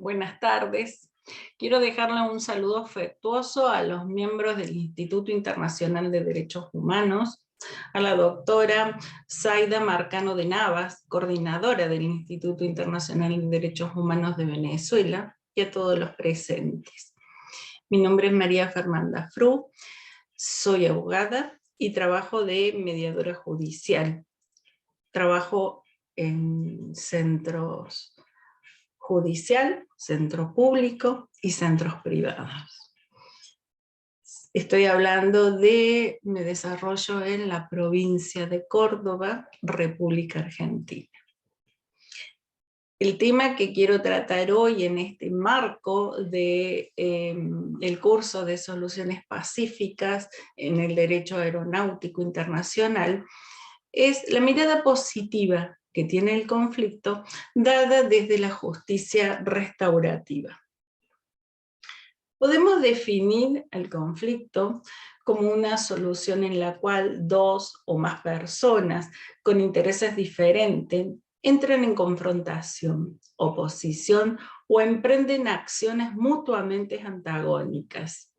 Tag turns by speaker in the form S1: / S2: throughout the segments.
S1: Buenas tardes. Quiero dejarle un saludo afectuoso a los miembros del Instituto Internacional de Derechos Humanos, a la doctora Zaida Marcano de Navas, coordinadora del Instituto Internacional de Derechos Humanos de Venezuela, y a todos los presentes. Mi nombre es María Fernanda Fru, soy abogada y trabajo de mediadora judicial. Trabajo en centros judicial, centro público y centros privados. Estoy hablando de mi desarrollo en la provincia de Córdoba, República Argentina. El tema que quiero tratar hoy en este marco de, el curso de Soluciones Pacíficas en el Derecho Aeronáutico Internacional es la mirada positiva que tiene el conflicto dada desde la justicia restaurativa. Podemos definir el conflicto como una solución en la cual dos o más personas con intereses diferentes entran en confrontación, oposición o emprenden acciones mutuamente antagónicas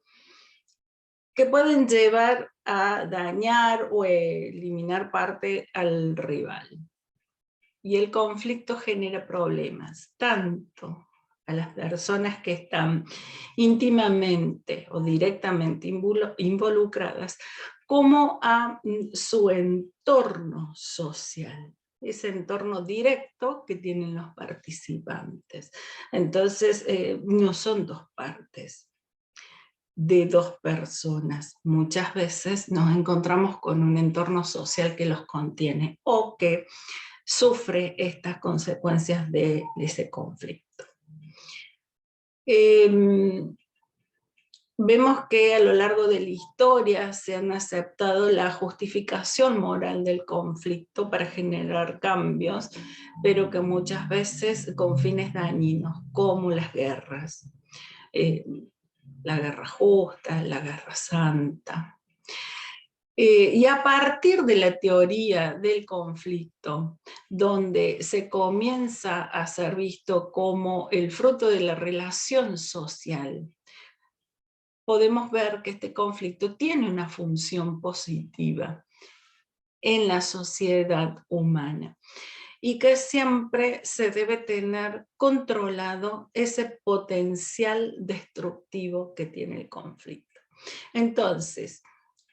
S1: que pueden llevar a dañar o eliminar parte al rival. Y el conflicto genera problemas, tanto a las personas que están íntimamente o directamente involucradas, como a su entorno social, ese entorno directo que tienen los participantes. Entonces, no son dos partes de dos personas. Muchas veces nos encontramos con un entorno social que los contiene o que sufre estas consecuencias de ese conflicto. Vemos que a lo largo de la historia se han aceptado la justificación moral del conflicto para generar cambios, pero que muchas veces con fines dañinos, como las guerras. La guerra justa, la guerra santa. Y a partir de la teoría del conflicto, donde se comienza a ser visto como el fruto de la relación social, podemos ver que este conflicto tiene una función positiva en la sociedad humana y que siempre se debe tener controlado ese potencial destructivo que tiene el conflicto. Entonces,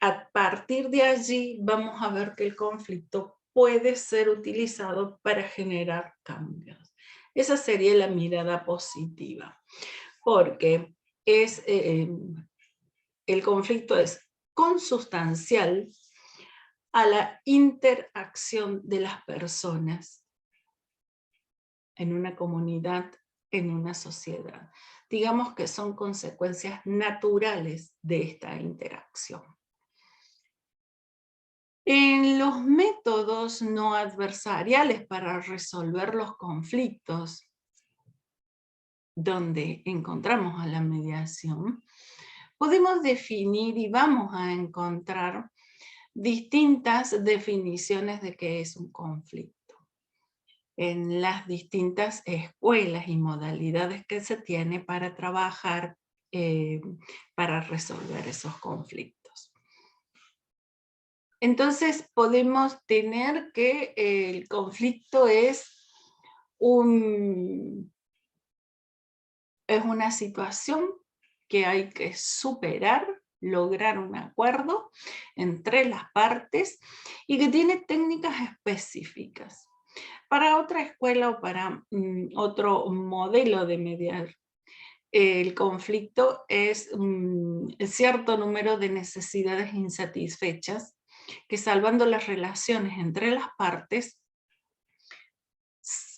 S1: a partir de allí vamos a ver que el conflicto puede ser utilizado para generar cambios. Esa sería la mirada positiva, porque el conflicto es consustancial a la interacción de las personas en una comunidad, en una sociedad. Digamos que son consecuencias naturales de esta interacción. En los métodos no adversariales para resolver los conflictos, donde encontramos a la mediación, podemos definir y vamos a encontrar distintas definiciones de qué es un conflicto en las distintas escuelas y modalidades que se tiene para trabajar, para resolver esos conflictos. Entonces podemos tener que el conflicto es una situación que hay que superar, lograr un acuerdo entre las partes y que tiene técnicas específicas. Para otra escuela o para otro modelo de mediar, el conflicto es cierto número de necesidades insatisfechas que, salvando las relaciones entre las partes,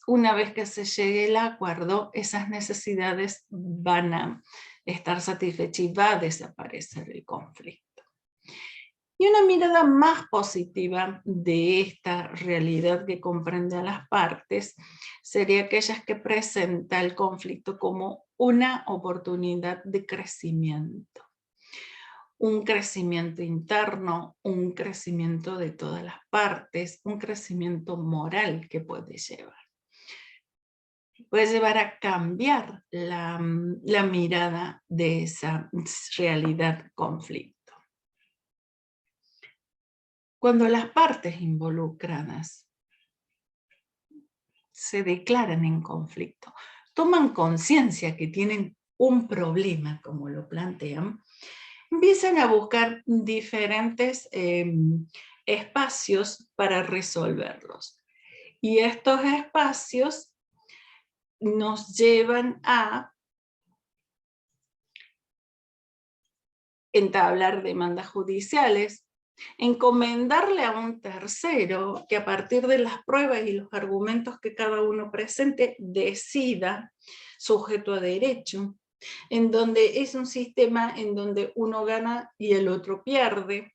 S1: una vez que se llegue al acuerdo, esas necesidades van a estar satisfechas y va a desaparecer el conflicto. Y una mirada más positiva de esta realidad que comprende a las partes sería aquella que presenta el conflicto como una oportunidad de crecimiento. Un crecimiento interno, un crecimiento de todas las partes, un crecimiento moral que puede llevar. puede llevar a cambiar la mirada de esa realidad conflicto. Cuando las partes involucradas se declaran en conflicto, toman conciencia que tienen un problema, como lo plantean, empiezan a buscar diferentes espacios para resolverlos. Y estos espacios nos llevan a entablar demandas judiciales, encomendarle a un tercero que a partir de las pruebas y los argumentos que cada uno presente decida, sujeto a derecho, en donde es un sistema en donde uno gana y el otro pierde,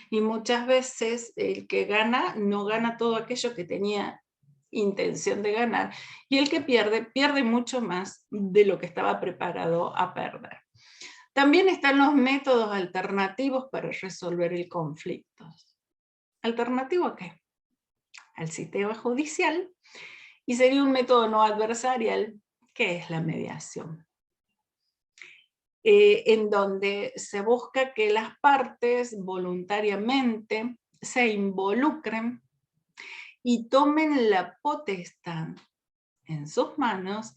S1: y muchas veces el que gana no gana todo aquello que tenía intención de ganar, y el que pierde, pierde mucho más de lo que estaba preparado a perder. También están los métodos alternativos para resolver el conflicto. ¿Alternativo a qué? Al sistema judicial, y sería un método no adversarial, que es la mediación. En donde se busca que las partes voluntariamente se involucren y tomen la potestad en sus manos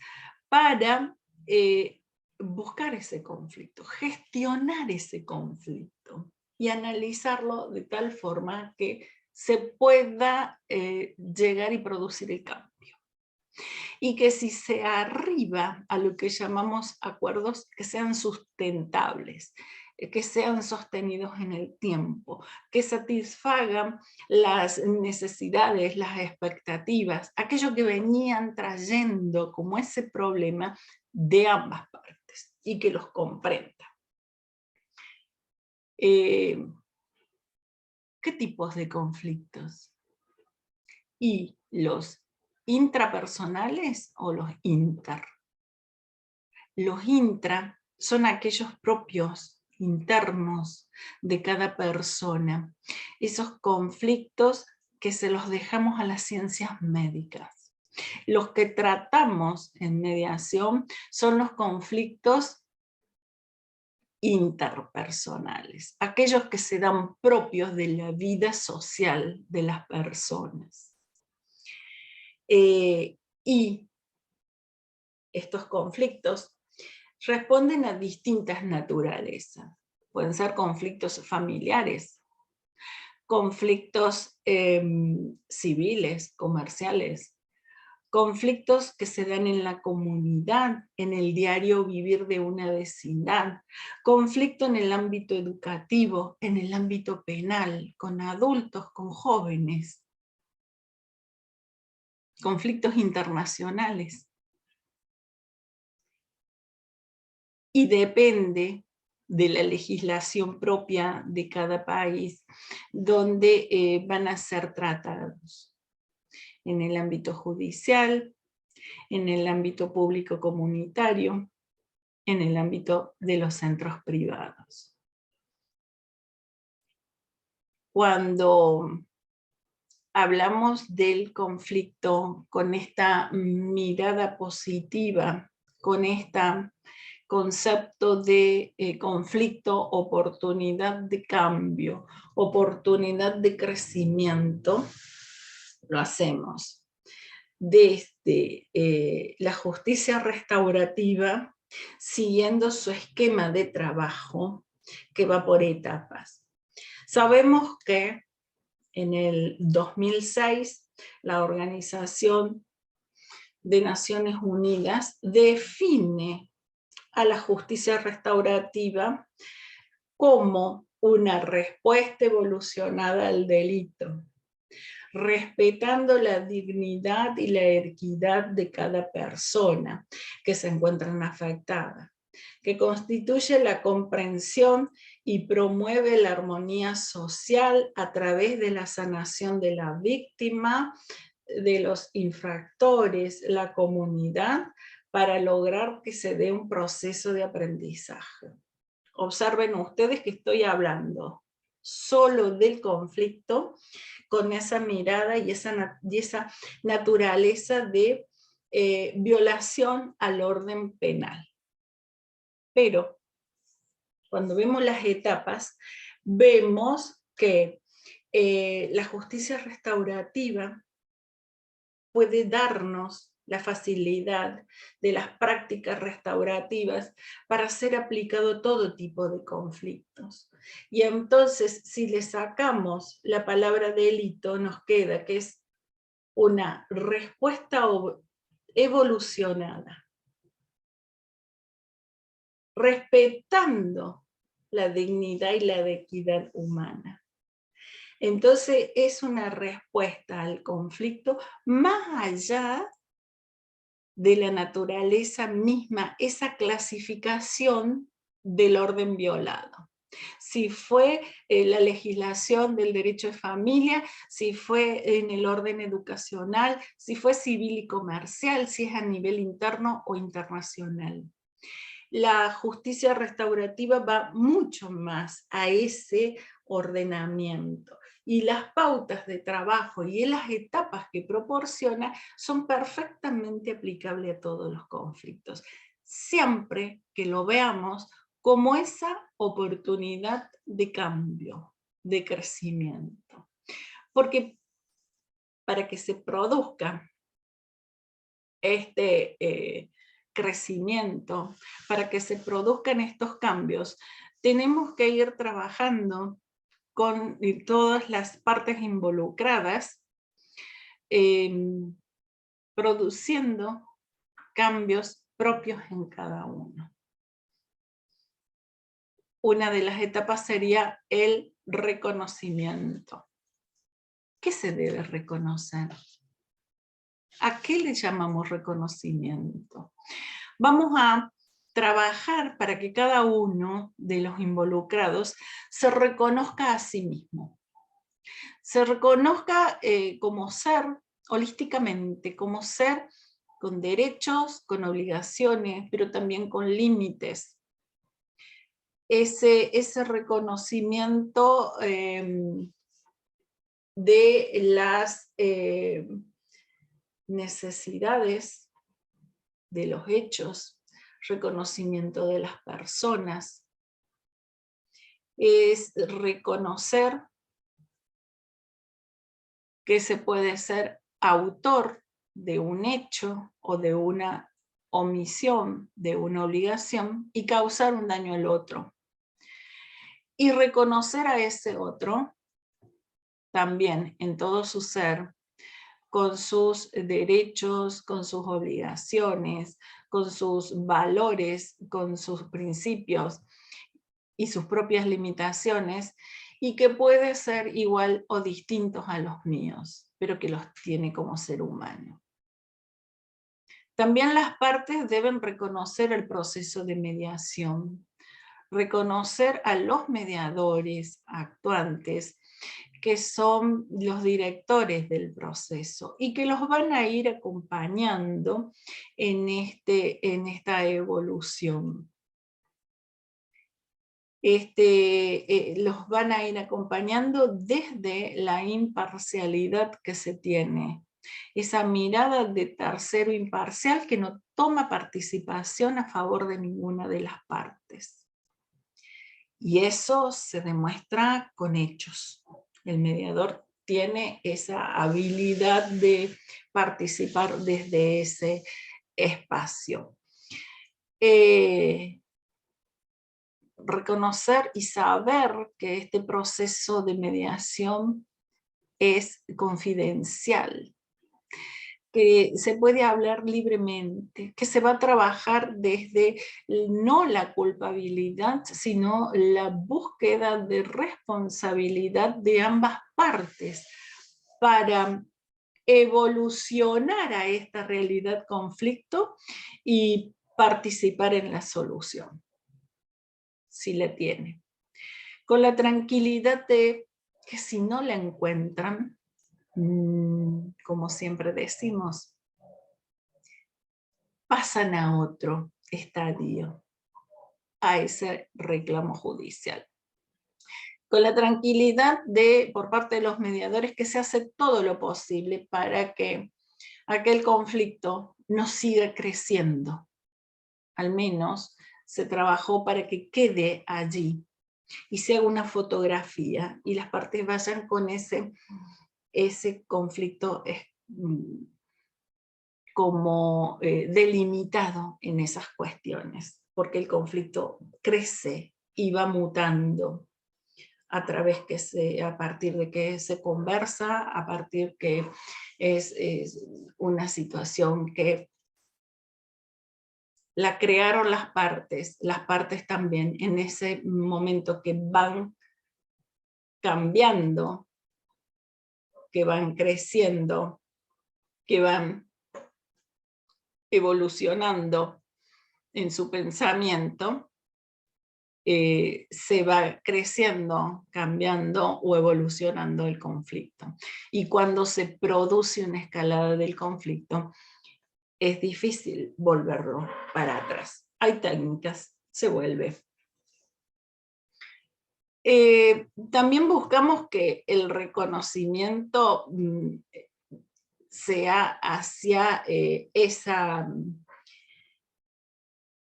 S1: para buscar ese conflicto, gestionar ese conflicto y analizarlo de tal forma que se pueda llegar y producir el cambio. Y que si se arriba a lo que llamamos acuerdos, que sean sustentables, que sean sostenidos en el tiempo, que satisfagan las necesidades, las expectativas, aquello que venían trayendo como ese problema de ambas partes y que los comprenda. ¿Qué tipos de conflictos? Y los intrapersonales o los inter. Los intra son aquellos propios, internos de cada persona. Esos conflictos que se los dejamos a las ciencias médicas. Los que tratamos en mediación son los conflictos interpersonales, aquellos que se dan propios de la vida social de las personas. Y estos conflictos responden a distintas naturalezas. Pueden ser conflictos familiares, conflictos civiles, comerciales, conflictos que se dan en la comunidad, en el diario vivir de una vecindad, conflicto en el ámbito educativo, en el ámbito penal, con adultos, con jóvenes, conflictos internacionales. Y depende de la legislación propia de cada país, donde van a ser tratados. En el ámbito judicial, en el ámbito público comunitario, en el ámbito de los centros privados. Cuando hablamos del conflicto con esta mirada positiva, con este concepto de conflicto, oportunidad de cambio, oportunidad de crecimiento, lo hacemos desde la justicia restaurativa, siguiendo su esquema de trabajo que va por etapas. Sabemos que en el 2006 la Organización de Naciones Unidas define a la justicia restaurativa como una respuesta evolucionada al delito, respetando la dignidad y la equidad de cada persona que se encuentran afectadas, que constituye la comprensión y promueve la armonía social a través de la sanación de la víctima, de los infractores, la comunidad, para lograr que se dé un proceso de aprendizaje. Observen ustedes que estoy hablando solo del conflicto, con esa mirada y esa naturaleza de violación al orden penal. Pero cuando vemos las etapas, vemos que la justicia restaurativa puede darnos la facilidad de las prácticas restaurativas para ser aplicado todo tipo de conflictos. Y entonces, si le sacamos la palabra delito, nos queda que es una respuesta evolucionada, respetando la dignidad y la equidad humana. Entonces es una respuesta al conflicto más allá de la naturaleza misma, esa clasificación del orden violado. Si fue la legislación del derecho de familia, si fue en el orden educacional, si fue civil y comercial, si es a nivel interno o internacional. La justicia restaurativa va mucho más a ese ordenamiento. Y las pautas de trabajo y las etapas que proporciona son perfectamente aplicables a todos los conflictos, siempre que lo veamos como esa oportunidad de cambio, de crecimiento. Porque para que se produzca este crecimiento, para que se produzcan estos cambios, tenemos que ir trabajando con todas las partes involucradas, produciendo cambios propios en cada uno. Una de las etapas sería el reconocimiento. ¿Qué se debe reconocer? ¿A qué le llamamos reconocimiento? Vamos a trabajar para que cada uno de los involucrados se reconozca a sí mismo. Se reconozca como ser holísticamente, como ser con derechos, con obligaciones, pero también con límites. Ese reconocimiento de las necesidades, de los hechos, reconocimiento de las personas, es reconocer que se puede ser autor de un hecho o de una omisión, de una obligación, y causar un daño al otro. Y reconocer a ese otro también en todo su ser, con sus derechos, con sus obligaciones, con sus valores, con sus principios y sus propias limitaciones, y que puede ser igual o distintos a los míos, pero que los tiene como ser humano. También las partes deben reconocer el proceso de mediación, reconocer a los mediadores actuantes, que son los directores del proceso y que los van a ir acompañando en esta evolución. Los van a ir acompañando desde la imparcialidad que se tiene, esa mirada de tercero imparcial que no toma participación a favor de ninguna de las partes. Y eso se demuestra con hechos. El mediador tiene esa habilidad de participar desde ese espacio. Reconocer y saber que este proceso de mediación es confidencial, que se puede hablar libremente, que se va a trabajar desde no la culpabilidad, sino la búsqueda de responsabilidad de ambas partes para evolucionar a esta realidad conflicto y participar en la solución, si la tiene. Con la tranquilidad de que si no la encuentran, como siempre decimos, pasan a otro estadio, a ese reclamo judicial. Con la tranquilidad por parte de los mediadores, que se hace todo lo posible para que a que el conflicto no siga creciendo. Al menos se trabajó para que quede allí y se haga una fotografía y las partes vayan con ese conflicto como delimitado en esas cuestiones, porque el conflicto crece y va mutando a partir de que se conversa, a partir que es una situación que la crearon las partes también en ese momento que van cambiando, que van creciendo, que van evolucionando en su pensamiento, se va creciendo, cambiando o evolucionando el conflicto. Y cuando se produce una escalada del conflicto, es difícil volverlo para atrás. Hay técnicas, se vuelve. También buscamos que el reconocimiento sea hacia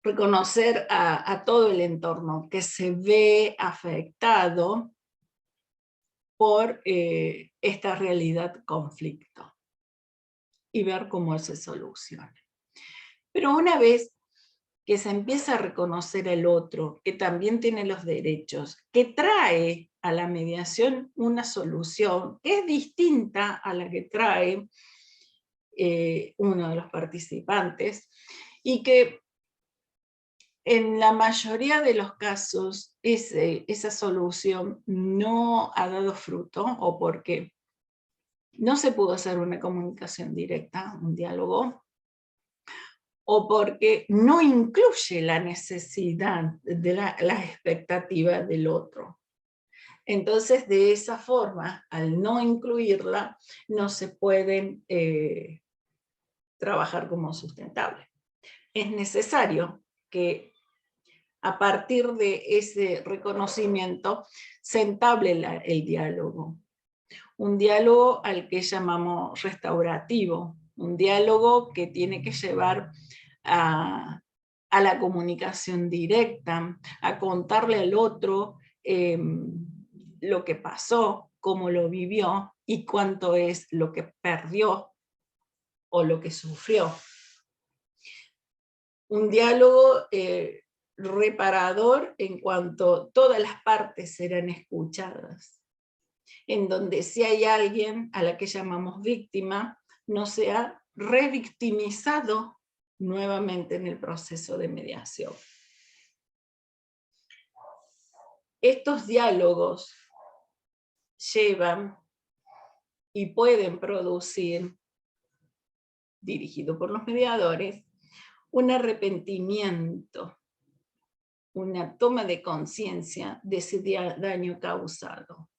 S1: reconocer a todo el entorno que se ve afectado por esta realidad conflicto y ver cómo se soluciona. Pero una vez que se empieza a reconocer al otro, que también tiene los derechos, que trae a la mediación una solución que es distinta a la que trae uno de los participantes, y que en la mayoría de los casos esa solución no ha dado fruto, o porque no se pudo hacer una comunicación directa, un diálogo, o porque no incluye la necesidad de las expectativas del otro. Entonces, de esa forma, al no incluirla, no se pueden trabajar como sustentable. Es necesario que a partir de ese reconocimiento se entable el diálogo. Un diálogo al que llamamos restaurativo, un diálogo que tiene que llevar a la comunicación directa, a contarle al otro lo que pasó, cómo lo vivió y cuánto es lo que perdió o lo que sufrió. Un diálogo reparador en cuanto todas las partes serán escuchadas, en donde si hay alguien a la que llamamos víctima, no sea revictimizado nuevamente en el proceso de mediación. Estos diálogos llevan y pueden producir, dirigido por los mediadores, un arrepentimiento, una toma de conciencia de ese daño causado.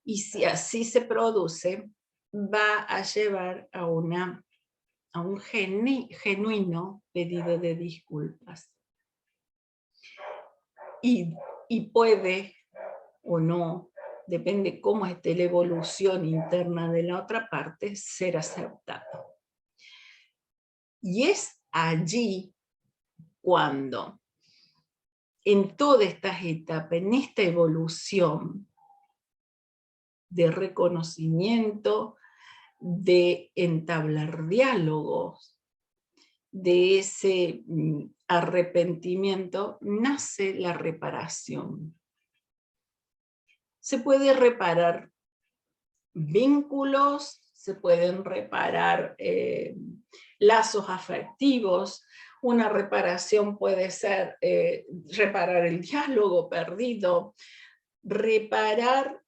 S1: Y si así se produce, va a llevar a un genuino pedido de disculpas. Y puede o no, depende cómo esté la evolución interna de la otra parte, ser aceptado. Y es allí cuando, en todas estas etapas, en esta evolución de reconocimiento, de entablar diálogos, de ese arrepentimiento, nace la reparación. Se puede reparar vínculos, se pueden reparar lazos afectivos. Una reparación puede ser reparar el diálogo perdido, reparar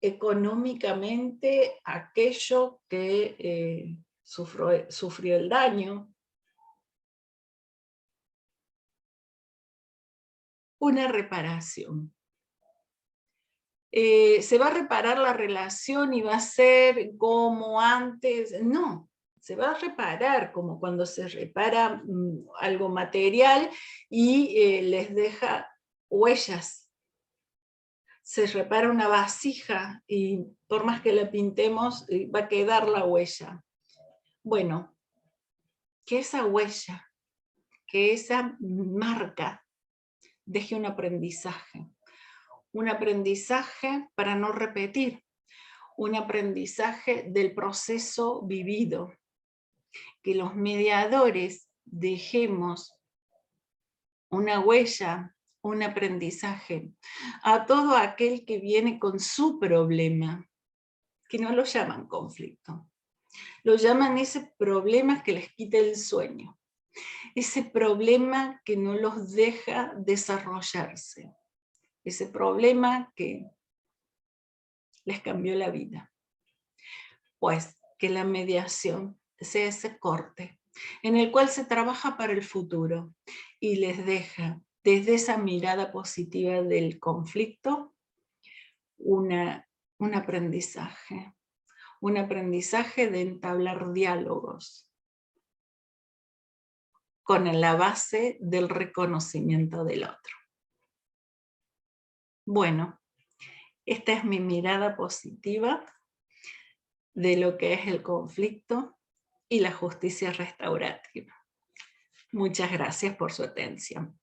S1: económicamente aquello que sufrió el daño. Una reparación. ¿Se va a reparar la relación y va a ser como antes? No, se va a reparar como cuando se repara algo material y les deja huellas. Se repara una vasija y por más que la pintemos, va a quedar la huella. Bueno, que esa huella, que esa marca deje un aprendizaje para no repetir, un aprendizaje del proceso vivido, que los mediadores dejemos una huella, un aprendizaje a todo aquel que viene con su problema, que no lo llaman conflicto, lo llaman ese problema que les quita el sueño, ese problema que no los deja desarrollarse, ese problema que les cambió la vida. Pues que la mediación sea ese corte en el cual se trabaja para el futuro y les deja desde esa mirada positiva del conflicto un aprendizaje de entablar diálogos con la base del reconocimiento del otro. Bueno, esta es mi mirada positiva de lo que es el conflicto y la justicia restaurativa. Muchas gracias por su atención.